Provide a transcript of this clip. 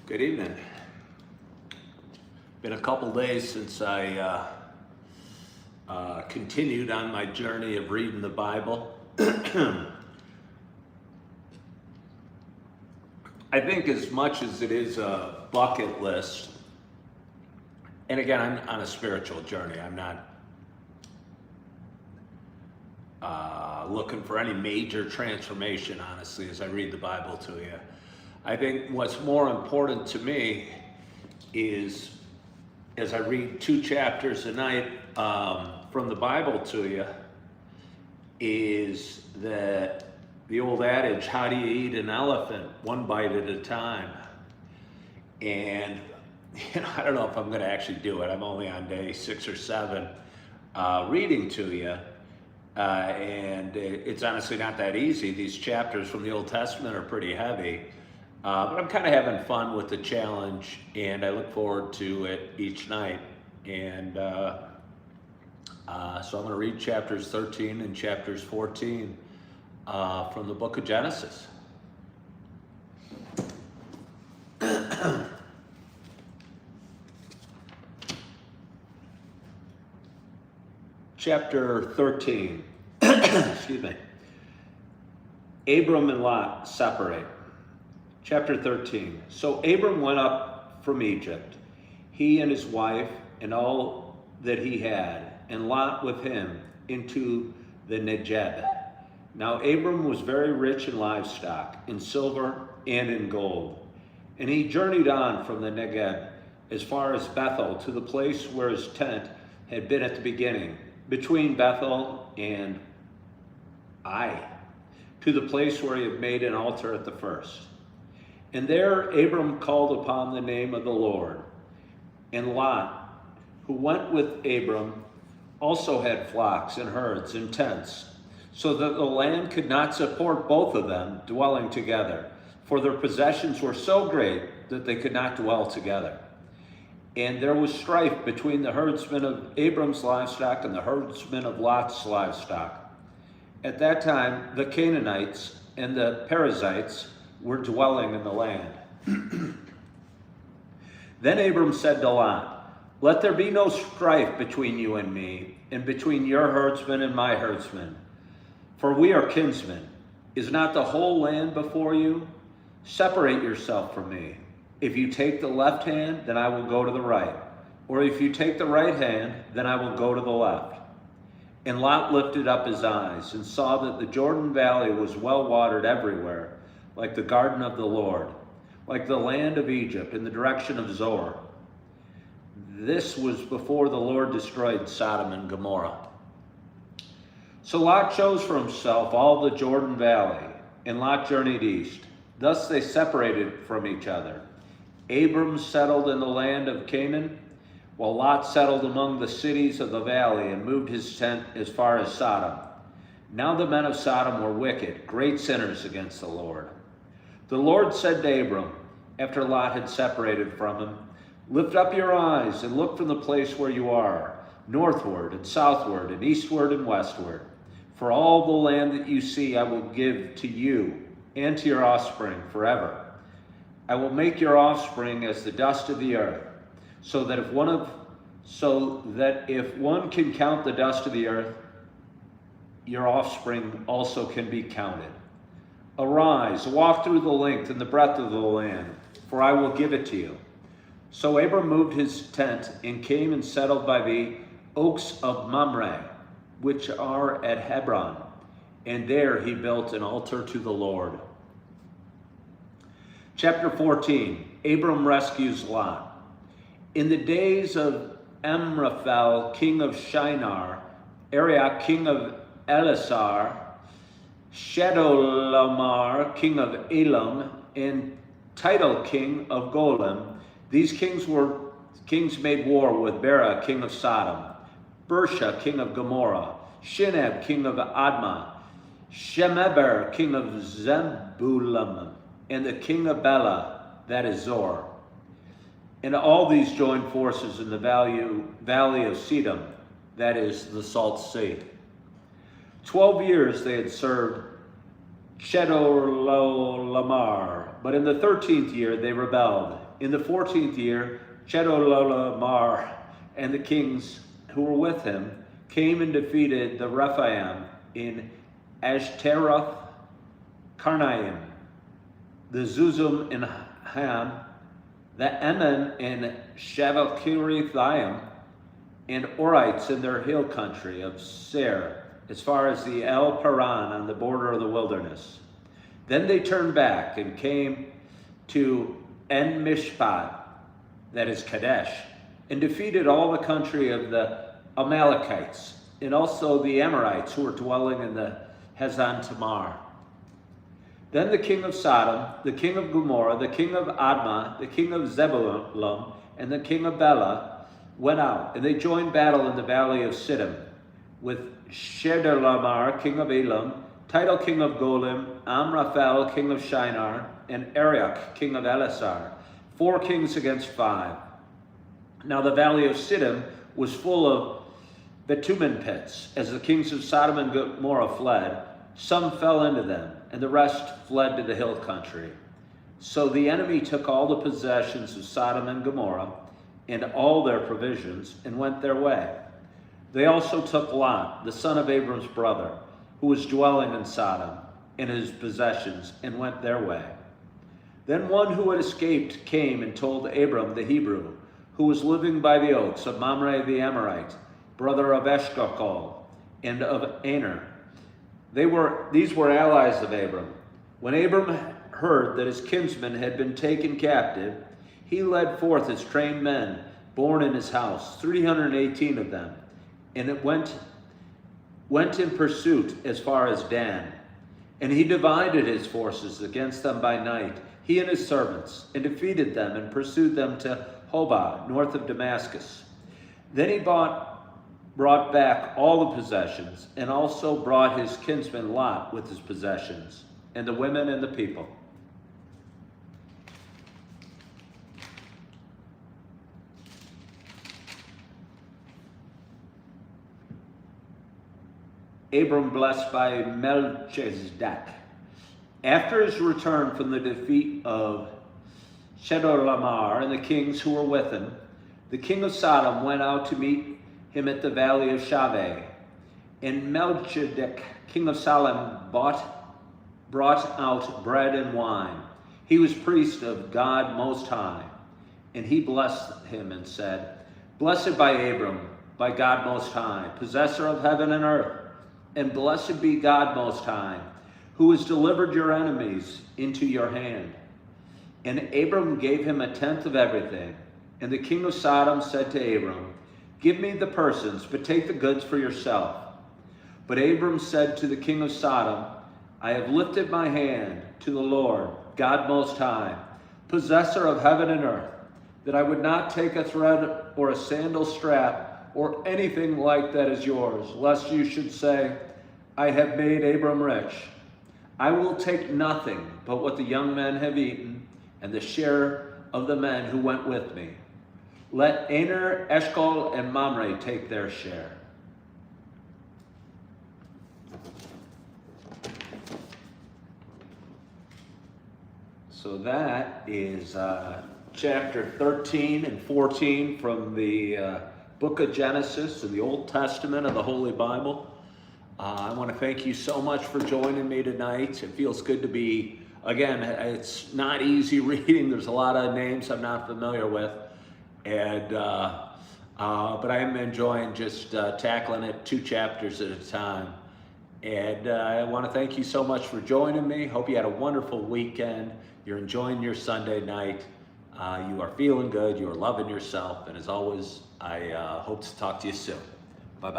Good evening. Been a couple days since I continued on my journey of reading the Bible. I think as much as it is a bucket list, and again, I'm on a spiritual journey. I'm not looking for any major transformation, honestly, as I read the Bible to you. I think what's more important to me is, as I read 2 chapters a night from the Bible to you, is that the old adage, how do you eat an elephant? One bite at a time. And I don't know if I'm going to actually do it. I'm only on day 6 or 7 reading to you. And it's honestly not that easy. These chapters from the Old Testament are pretty heavy. But I'm kind of having fun with the challenge, and I look forward to it each night. And so I'm going to read chapters 13 and chapters 14 from the book of Genesis. Chapter 13. Excuse me. Abram and Lot separate. Chapter 13. So Abram went up from Egypt, he and his wife and all that he had, and Lot with him, into the Negeb. Now Abram was very rich in livestock, in silver and in gold. And he journeyed on from the Negeb as far as Bethel, to the place where his tent had been at the beginning, between Bethel and Ai, to the place where he had made an altar at the first. And there Abram called upon the name of the Lord. And Lot, who went with Abram, also had flocks and herds and tents, so that the land could not support both of them dwelling together, for their possessions were so great that they could not dwell together. And there was strife between the herdsmen of Abram's livestock and the herdsmen of Lot's livestock. At that time, the Canaanites and the Perizzites were dwelling in the land. Then Abram said to Lot, let there be no strife between you and me, and between your herdsmen and my herdsmen, for we are kinsmen. Is not the whole land before you? Separate yourself from me. If you take the left hand, then I will go to the right. Or if you take the right hand, then I will go to the left. And Lot lifted up his eyes and saw that the Jordan Valley was well watered everywhere, like the garden of the Lord, like the land of Egypt in the direction of Zoar. This was before the Lord destroyed Sodom and Gomorrah. So Lot chose for himself all the Jordan Valley, and Lot journeyed east. Thus they separated from each other. Abram settled in the land of Canaan, while Lot settled among the cities of the valley and moved his tent as far as Sodom. Now the men of Sodom were wicked, great sinners against the Lord. The Lord said to Abram, after Lot had separated from him, lift up your eyes and look from the place where you are, northward and southward and eastward and westward. For all the land that you see I will give to you and to your offspring forever. I will make your offspring as the dust of the earth, so that if one can count the dust of the earth, your offspring also can be counted. Arise, walk through the length and the breadth of the land, for I will give it to you. So Abram moved his tent and came and settled by the oaks of Mamre, which are at Hebron, and there he built an altar to the Lord. Chapter 14, Abram rescues Lot. In the days of Amraphel, king of Shinar, Arioch, king of Elasar, Chedorlaomer, king of Elam, and Tidal, king of Golan, these kings made war with Bera, king of Sodom, Bersha, king of Gomorrah, Shinab, king of Admah, Shemeber, king of Zebulun, and the king of Bela, that is Zor. And all these joined forces in the valley of Siddim, that is the Salt Sea. 12 years they had served Chedorlaomer, but in the 13th year they rebelled In the 14th year, Chedorlaomer and the kings who were with him came and defeated the Rephaim in Ashtaroth Karnaim, the Zuzim in Ham, the Emen in Shavakirithim, and Orites in their hill country of Seir, as far as the El Paran on the border of the wilderness. Then they turned back and came to En Mishpat, that is Kadesh, and defeated all the country of the Amalekites, and also the Amorites who were dwelling in the Hazan Tamar. Then the king of Sodom, the king of Gomorrah, the king of Admah, the king of Zebulun, and the king of Bela went out, and they joined battle in the valley of Siddim with Chedorlaomer, king of Elam, Tidal, king of Golim, Amraphel, king of Shinar, and Arioch, king of Elasar, 4 kings against 5. Now the valley of Siddim was full of bitumen pits. As the kings of Sodom and Gomorrah fled, some fell into them, and the rest fled to the hill country. So the enemy took all the possessions of Sodom and Gomorrah and all their provisions and went their way. They also took Lot, the son of Abram's brother, who was dwelling in Sodom, and his possessions, and went their way. Then one who had escaped came and told Abram the Hebrew, who was living by the oaks of Mamre the Amorite, brother of Eshcol and of Aner. These were allies of Abram. When Abram heard that his kinsmen had been taken captive, he led forth his trained men, born in his house, 318 of them, and it went in pursuit as far as Dan. And he divided his forces against them by night, he and his servants, and defeated them and pursued them to Hobah, north of Damascus. Then he brought back all the possessions, and also brought his kinsman Lot with his possessions, and the women and the people. Abram blessed by Melchizedek. After his return from the defeat of Chedorlaomer and the kings who were with him, the king of Sodom went out to meet him at the valley of Shaveh. And Melchizedek, king of Salem, brought out bread and wine. He was priest of God Most High. And he blessed him and said, Blessed by Abram, by God Most High, possessor of heaven and earth, and blessed be God Most High, who has delivered your enemies into your hand. And Abram gave him 1/10 of everything. And the king of Sodom said to Abram, Give me the persons, but take the goods for yourself. But Abram said to the king of Sodom, I have lifted my hand to the Lord, God Most High, possessor of heaven and earth, that I would not take a thread or a sandal strap or anything like that is yours, lest you should say, I have made Abram rich. I will take nothing but what the young men have eaten, and the share of the men who went with me. Let Aner, Eshcol, and Mamre take their share. So that is chapter 13 and 14 from the book of Genesis in the Old Testament of the Holy Bible. I want to thank you so much for joining me tonight. It feels good to be, again, it's not easy reading. There's a lot of names I'm not familiar with. And but I am enjoying just tackling it 2 chapters at a time. And I want to thank you so much for joining me. Hope you had a wonderful weekend. You're enjoying your Sunday night. You are feeling good. You are loving yourself. And as always, I hope to talk to you soon. Bye-bye.